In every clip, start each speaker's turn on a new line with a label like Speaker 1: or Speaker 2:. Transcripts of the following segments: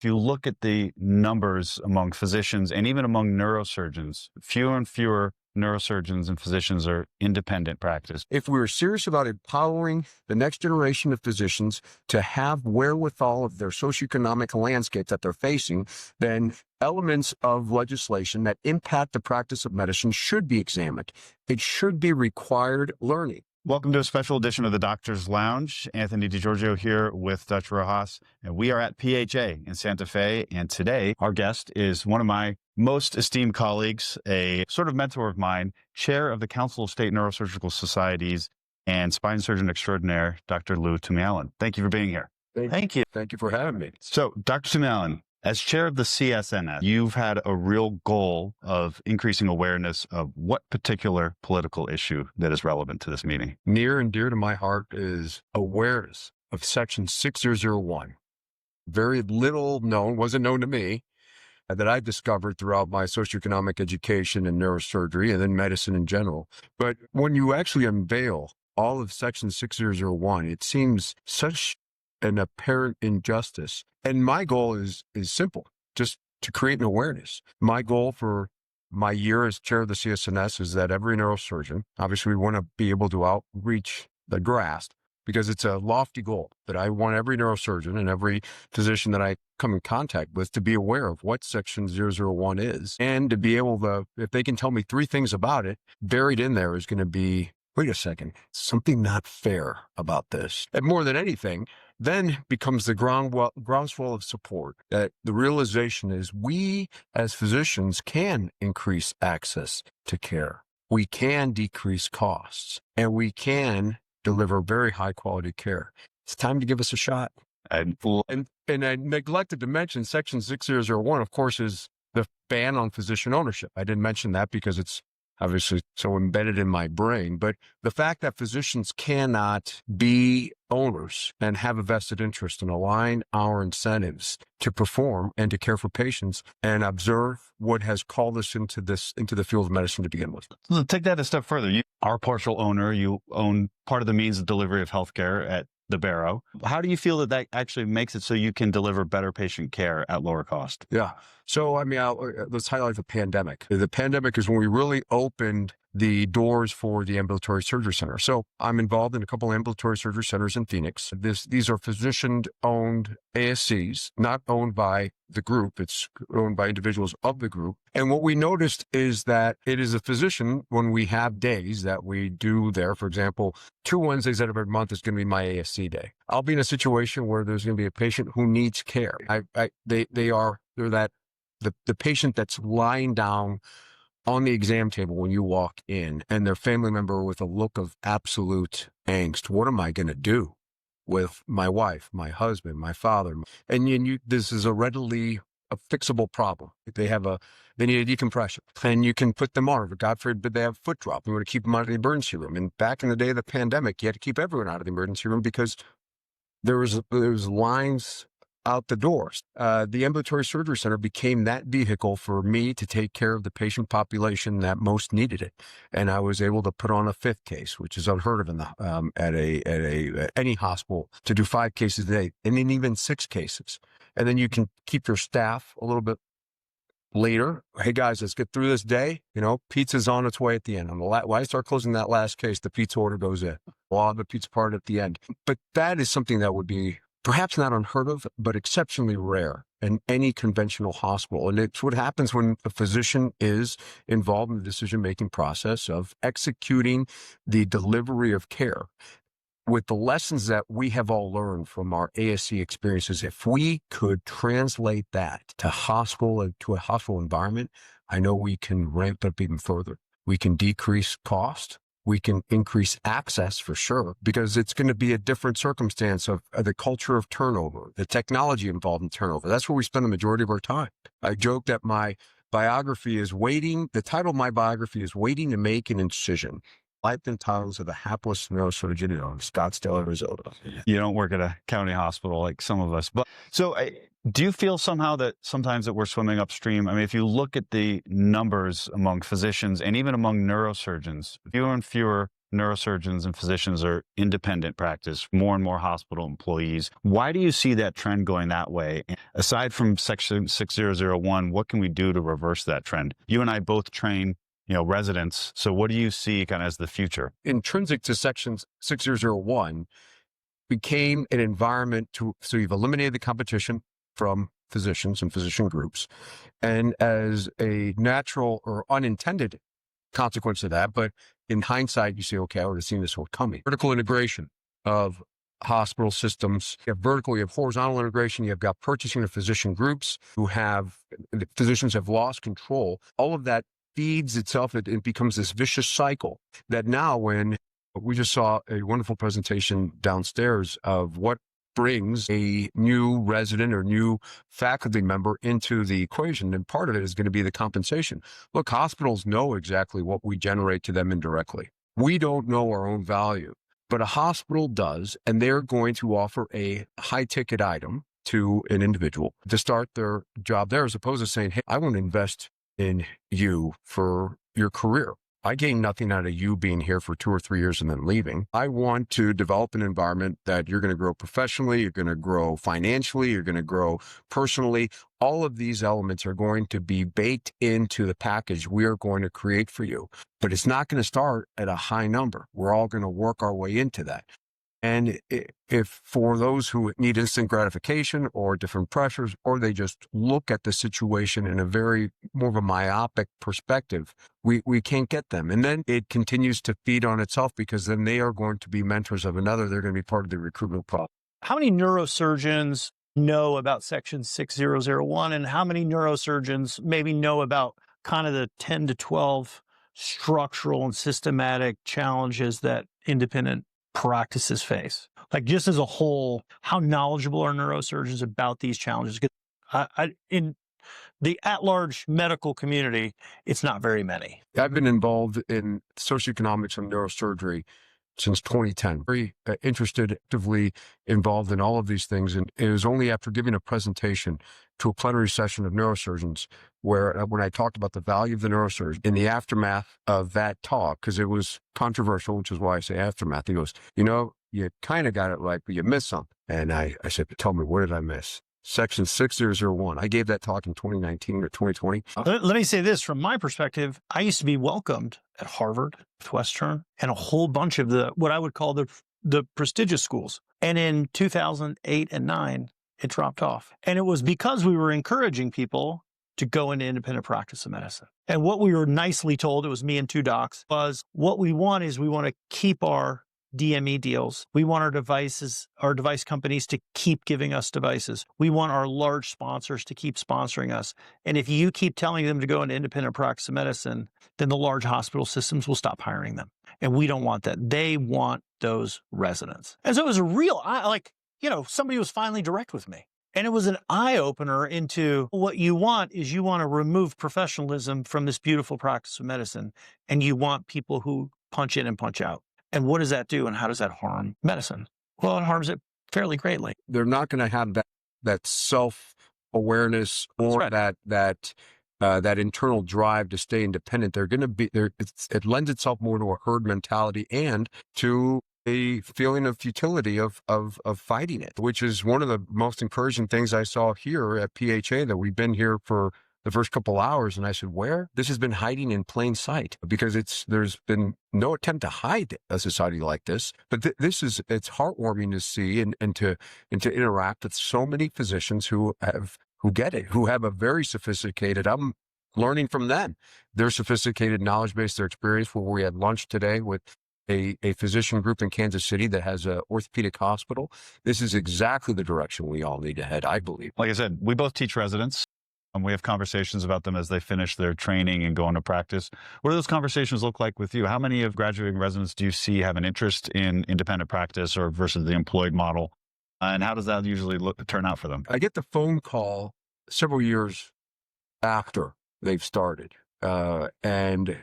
Speaker 1: If you look at the numbers among physicians and even among neurosurgeons, fewer and fewer neurosurgeons and physicians are independent practice.
Speaker 2: If we were serious about empowering the next generation of physicians to have wherewithal of their socioeconomic landscape that they're facing, then elements of legislation that impact the practice of medicine should be examined. It should be required learning.
Speaker 1: Welcome to a special edition of the Doctor's Lounge. Anthony DiGiorgio here with Dutch Rojas, and we are at PHA in Santa Fe. And today, our guest is one of my most esteemed colleagues, a sort of mentor of mine, chair of the Council of State Neurosurgical Societies and spine surgeon extraordinaire, Dr. Lou Tumialan. Thank you for being here.
Speaker 2: Thank you. Thank you for having me.
Speaker 1: So, Dr. Tumialan, as chair of the CSNS, you've had a real goal of increasing awareness of what particular political issue that is relevant to this meeting.
Speaker 2: Near and dear to my heart is awareness of Section 6001. Very little known, wasn't known to me, that I discovered throughout my socioeconomic education in neurosurgery and then medicine in general. But when you actually unveil all of Section 6001, it seems such an apparent injustice. And my goal is simple, just to create an awareness. My goal for my year as chair of the CSNS is that every neurosurgeon, obviously we want to be able to outreach the grasp, because it's a lofty goal that I want every neurosurgeon and every physician that I come in contact with to be aware of what Section 001 is, and to be able to, if they can tell me three things about it, buried in there is going to be, wait a second, something not fair about this. And more than anything, then becomes the groundswell of support, that the realization is we as physicians can increase access to care. We can decrease costs, and we can deliver very high quality care. It's time to give us a shot. And I neglected to mention Section 6001, of course, is the ban on physician ownership. I didn't mention that because it's obviously so embedded in my brain, but the fact that physicians cannot be owners and have a vested interest and align our incentives to perform and to care for patients and observe what has called us into the field of medicine to begin with.
Speaker 1: So take that a step further. You are a partial owner. You own part of the means of delivery of healthcare at the Barrow. How do you feel that actually makes it so you can deliver better patient care at lower cost?
Speaker 2: Yeah. So, I mean, let's highlight the pandemic. The pandemic is when we really opened the doors for the ambulatory surgery center. So I'm involved in a couple of ambulatory surgery centers in Phoenix. These are physician-owned ASCs, not owned by the group. It's owned by individuals of the group. And what we noticed is that it is a physician, when we have days that we do there, for example, 2 Wednesdays out of every month is going to be my ASC day. I'll be in a situation where there's going to be a patient who needs care. They're the patient that's lying down on the exam table when you walk in, and their family member with a look of absolute angst. What am I going to do with my wife, my husband, my father? And this is a readily fixable problem. They need a decompression, and you can put them on. But God forbid they have foot drop. We want to keep them out of the emergency room. And back in the day of the pandemic, you had to keep everyone out of the emergency room because there was lines out the doors. The ambulatory surgery center became that vehicle for me to take care of the patient population that most needed it, and I was able to put on a 5th case, which is unheard of in at any hospital, to do 5 cases a day, and then even 6 cases. And then you can keep your staff a little bit later. Hey guys, let's get through this day. Pizza's on its way at the end. When I start closing that last case, the pizza order goes in. We'll have the pizza part at the end. But that is something that would be perhaps not unheard of, but exceptionally rare in any conventional hospital. And it's what happens when a physician is involved in the decision-making process of executing the delivery of care. With the lessons that we have all learned from our ASC experiences, if we could translate that to a hospital environment, I know we can ramp up even further. We can decrease cost. We can increase access for sure, because it's going to be a different circumstance of the culture of turnover, the technology involved in turnover. That's where we spend the majority of our time. I joke that my biography is waiting. The title of my biography is Waiting to Make an Incision. Life and Times of the Hapless Neurosurgeon in Scottsdale, Arizona.
Speaker 1: You don't work at a county hospital like some of us. But so do you feel somehow that sometimes that we're swimming upstream? I mean, if you look at the numbers among physicians and even among neurosurgeons, fewer and fewer neurosurgeons and physicians are independent practice, more and more hospital employees. Why do you see that trend going that way? Aside from Section 6001, what can we do to reverse that trend? You and I both train residents. So what do you see kind of as the future?
Speaker 2: Intrinsic to Section 6001 became an environment so you've eliminated the competition from physicians and physician groups. And as a natural or unintended consequence of that, but in hindsight, you say, okay, I would have seen this one coming. Vertical integration of hospital systems. You have vertical, you have horizontal integration. You have got purchasing of physician groups physicians have lost control. All of that feeds itself. It becomes this vicious cycle that now when we just saw a wonderful presentation downstairs of what brings a new resident or new faculty member into the equation. And part of it is going to be the compensation. Look, hospitals know exactly what we generate to them indirectly. We don't know our own value, but a hospital does, and they're going to offer a high ticket item to an individual to start their job there, as opposed to saying, hey, I want to invest in you for your career. I gain nothing out of you being here for 2 or 3 years and then leaving. I want to develop an environment that you're going to grow professionally, you're going to grow financially, you're going to grow personally. All of these elements are going to be baked into the package we are going to create for you. But it's not going to start at a high number. We're all going to work our way into that. And if for those who need instant gratification or different pressures, or they just look at the situation in a very more of a myopic perspective, we can't get them. And then it continues to feed on itself because then they are going to be mentors of another. They're going to be part of the recruitment process.
Speaker 3: How many neurosurgeons know about Section 6001, and how many neurosurgeons maybe know about kind of the 10 to 12 structural and systematic challenges that independent practices face? Like, just as a whole, how knowledgeable are neurosurgeons about these challenges? In the at-large medical community, it's not very many.
Speaker 2: I've been involved in socioeconomics and neurosurgery since 2010. Very interested, actively involved in all of these things. And it was only after giving a presentation to a plenary session of neurosurgeons where when I talked about the value of the neurosurgeon in the aftermath of that talk, because it was controversial, which is why I say aftermath, he goes, you kind of got it right, but you missed something. And I said, tell me, what did I miss? Section 6001. I gave that talk in 2019 or 2020.
Speaker 3: Let me say this from my perspective. I used to be welcomed at Harvard, Northwestern, and a whole bunch of what I would call the prestigious schools. And in 2008 and 9, it dropped off. And it was because we were encouraging people to go into independent practice of medicine. And what we were nicely told, it was me and 2 docs, was what we want is we want to keep our DME deals. We want our device companies to keep giving us devices. We want our large sponsors to keep sponsoring us. And if you keep telling them to go into independent practice of medicine, then the large hospital systems will stop hiring them. And we don't want that. They want those residents. And so it was a real, somebody was finally direct with me. And it was an eye-opener into what you want is you want to remove professionalism from this beautiful practice of medicine. And you want people who punch in and punch out. And what does that do? And how does that harm medicine? Well, it harms it fairly greatly.
Speaker 2: They're not going to have that self-awareness or that internal drive to stay independent. They're going to be there. It lends itself more to a herd mentality and to a feeling of futility of fighting it, which is one of the most encouraging things I saw here at PHA, that we've been here for the first couple hours. And I said, where? This has been hiding in plain sight because there's been no attempt to hide a society like this. But it's heartwarming to see and to interact with so many physicians who get it, who have a very sophisticated, I'm learning from them, their sophisticated knowledge base, their experience. Where we had lunch today with a physician group in Kansas City that has an orthopedic hospital. This is exactly the direction we all need to head, I believe.
Speaker 1: Like I said, we both teach residents. We have conversations about them as they finish their training and go into practice. What do those conversations look like with you? How many of graduating residents do you see have an interest in independent practice or versus the employed model? And how does that usually turn out for them?
Speaker 2: I get the phone call several years after they've started. And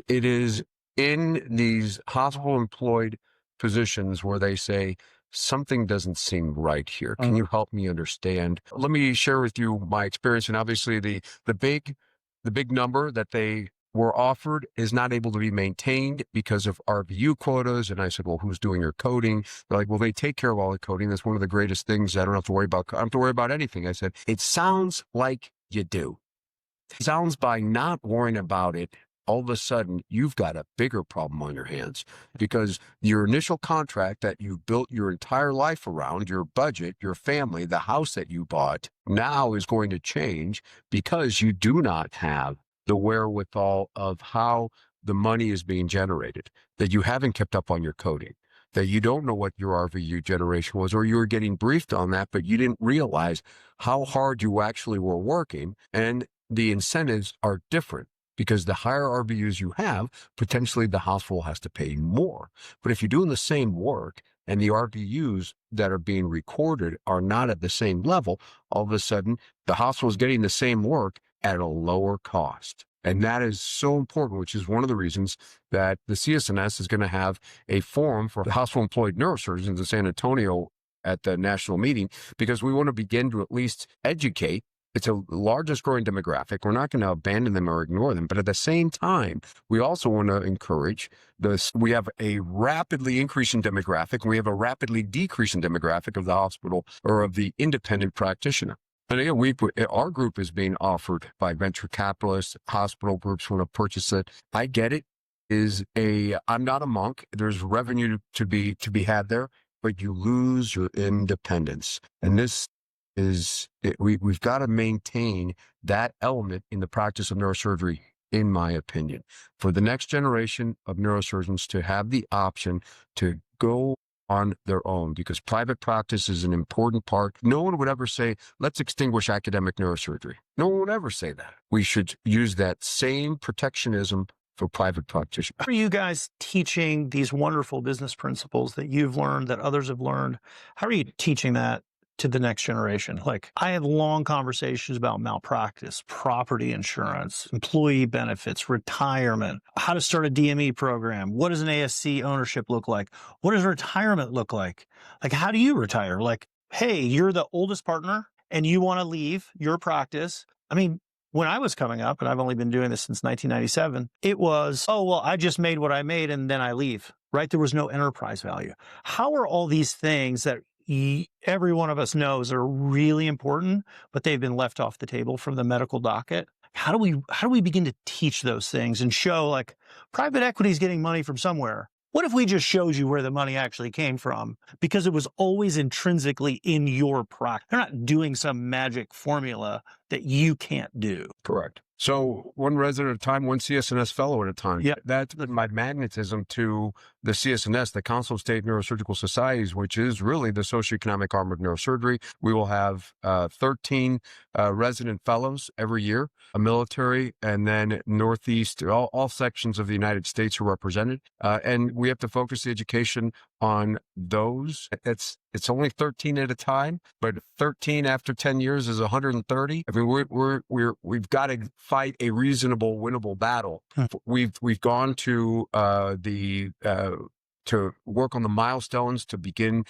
Speaker 2: it is in these hospital employed positions where they say, something doesn't seem right here. Can you help me understand? Let me share with you my experience. And obviously the big number that they were offered is not able to be maintained because of RVU quotas. And I said, well, who's doing your coding? They're like, well, they take care of all the coding. That's one of the greatest things. I don't have to worry about. I don't have to worry about anything. I said, it sounds like you do. It sounds by not worrying about it, all of a sudden you've got a bigger problem on your hands, because your initial contract that you built your entire life around, your budget, your family, the house that you bought, now is going to change because you do not have the wherewithal of how the money is being generated, that you haven't kept up on your coding, that you don't know what your RVU generation was, or you were getting briefed on that, but you didn't realize how hard you actually were working. And the incentives are different, because the higher RVUs you have, potentially the hospital has to pay more. But if you're doing the same work and the RVUs that are being recorded are not at the same level, all of a sudden the hospital is getting the same work at a lower cost. And that is so important, which is one of the reasons that the CSNS is going to have a forum for hospital employed neurosurgeons in San Antonio at the national meeting, because we want to begin to at least educate. It's a largest growing demographic. We're not going to abandon them or ignore them. But at the same time, we also want to encourage this. We have a rapidly increasing demographic. We have a rapidly decreasing demographic of the hospital or of the independent practitioner. And again, our group is being offered by venture capitalists, hospital groups want to purchase it. I get it. I'm not a monk. There's revenue to be had there, but you lose your independence. And we've got to maintain that element in the practice of neurosurgery, in my opinion, for the next generation of neurosurgeons to have the option to go on their own, because private practice is an important part. No one would ever say, let's extinguish academic neurosurgery. No one would ever say that. We should use that same protectionism for private practitioners.
Speaker 3: How are you guys teaching these wonderful business principles that you've learned, that others have learned? How are you teaching that to the next generation? Like, I have long conversations about malpractice, property insurance, employee benefits, retirement, how to start a DME program. What does an ASC ownership look like? What does retirement look like? Like, how do you retire? Like, hey, you're the oldest partner and you want to leave your practice. I mean, when I was coming up, and I've only been doing this since 1997, it was, oh, well, I just made what I made and then I leave, right? There was no enterprise value. How are all these things that every one of us knows are really important, but they've been left off the table from the medical docket? How do we begin to teach those things and show, like, private equity is getting money from somewhere? What if we just showed you where the money actually came from? Because it was always intrinsically in your practice. They're not doing some magic formula that you can't do.
Speaker 2: Correct. So one resident at a time, one CSNS fellow at a time.
Speaker 3: Yeah.
Speaker 2: That's my magnetism to the CSNS, the Council of State Neurosurgical Societies, which is really the socioeconomic arm of neurosurgery. We will have 13 resident fellows every year, a military, and then Northeast, all sections of the United States are represented. And we have to focus the education on those. It's only 13 at a time, but 13 after 10 years is 130. I mean, we've got to fight a reasonable, winnable battle. We've gone to to work on the milestones to begin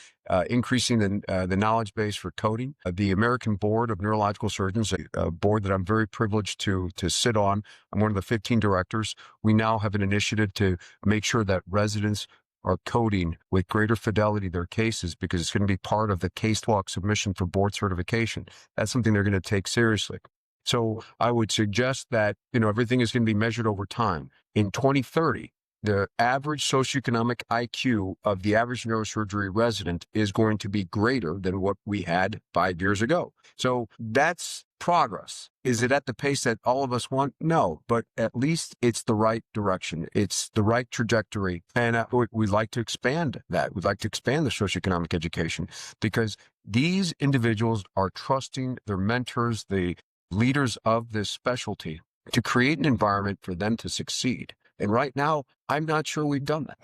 Speaker 2: increasing the knowledge base for coding. The American Board of Neurological Surgeons, a board that I'm very privileged to sit on. I'm one of the 15 directors. We now have an initiative to make sure that residents are coding with greater fidelity their cases, because it's going to be part of the case walk submission for board certification. That's something they're going to take seriously. So I would suggest that, everything is going to be measured over time. In 2030, the average socioeconomic IQ of the average neurosurgery resident is going to be greater than what we had 5 years ago. So that's progress. Is it at the pace that all of us want? No, but at least it's the right direction. It's the right trajectory. And we'd like to expand that. We'd like to expand the socioeconomic education, because these individuals are trusting their mentors, the leaders of this specialty, to create an environment for them to succeed. And right now, I'm not sure we've done that.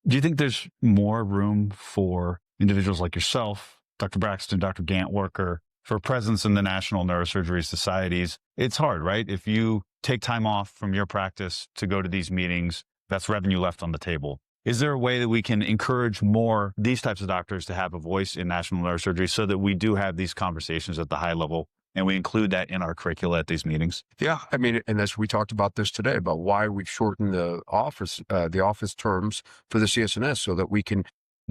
Speaker 1: Do you think there's more room for individuals like yourself, Dr. Braxton, Dr. Gantworker, for presence in the National Neurosurgery Societies? It's hard, right? If you take time off from your practice to go to these meetings, that's revenue left on the table. Is there a way that we can encourage more these types of doctors to have a voice in national neurosurgery so that we do have these conversations at the high level and we include that in our curricula at these meetings?
Speaker 2: Yeah, I mean, and as we talked about this today, about why we've shortened the office terms for the CSNS so that we can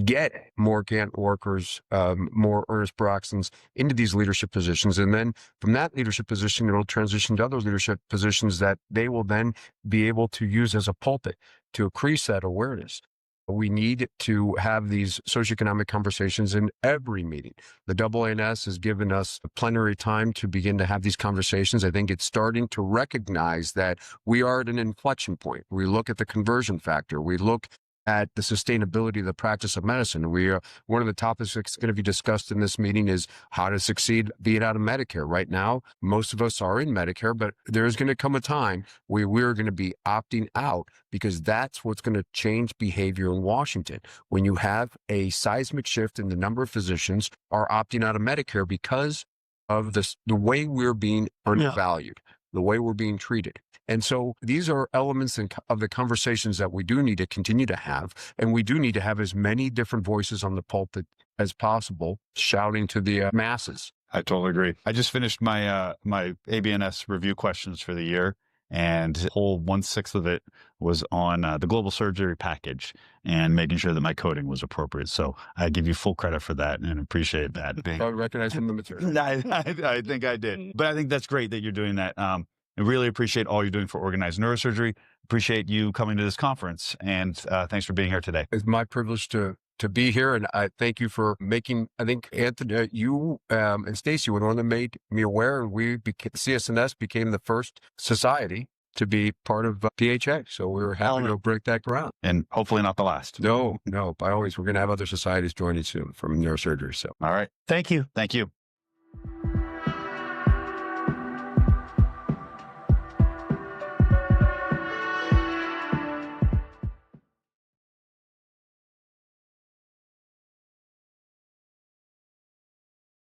Speaker 2: get more Gantt workers, more Ernest Broxtons into these leadership positions. And then from that leadership position, it'll transition to other leadership positions that they will then be able to use as a pulpit to increase that awareness. We need to have these socioeconomic conversations in every meeting. The AANS has given us plenary time to begin to have these conversations. I think it's starting to recognize that we are at an inflection point. We look at the conversion factor. We look at the sustainability of the practice of medicine. One of the topics that's going to be discussed in this meeting is how to succeed being out of Medicare. Right now, most of us are in Medicare, but there's going to come a time where we're going to be opting out, because that's what's going to change behavior in Washington. When you have a seismic shift in the number of physicians are opting out of Medicare because of the way we're being undervalued, the way we're being treated. And so these are elements of the conversations that we do need to continue to have. And we do need to have as many different voices on the pulpit as possible, shouting to the masses.
Speaker 1: I totally agree. I just finished my my ABNS review questions for the year, and a whole 1/6 of it was on the global surgery package and making sure that my coding was appropriate. So I give you full credit for that and appreciate that.
Speaker 2: I recognize from the material.
Speaker 1: I think I did. But I think that's great that you're doing that. I really appreciate all you're doing for organized neurosurgery. Appreciate you coming to this conference, and thanks for being here today.
Speaker 2: It's my privilege to be here, and I thank you for making, I think, Anthony, you and Stacy were the one that made me aware, and CSNS became the first society to be part of PHA. So we were happy to break that ground.
Speaker 1: And hopefully not the last.
Speaker 2: No, by always, we're going to have other societies joining soon from neurosurgery. So,
Speaker 1: all right.
Speaker 3: Thank you.
Speaker 1: Thank you.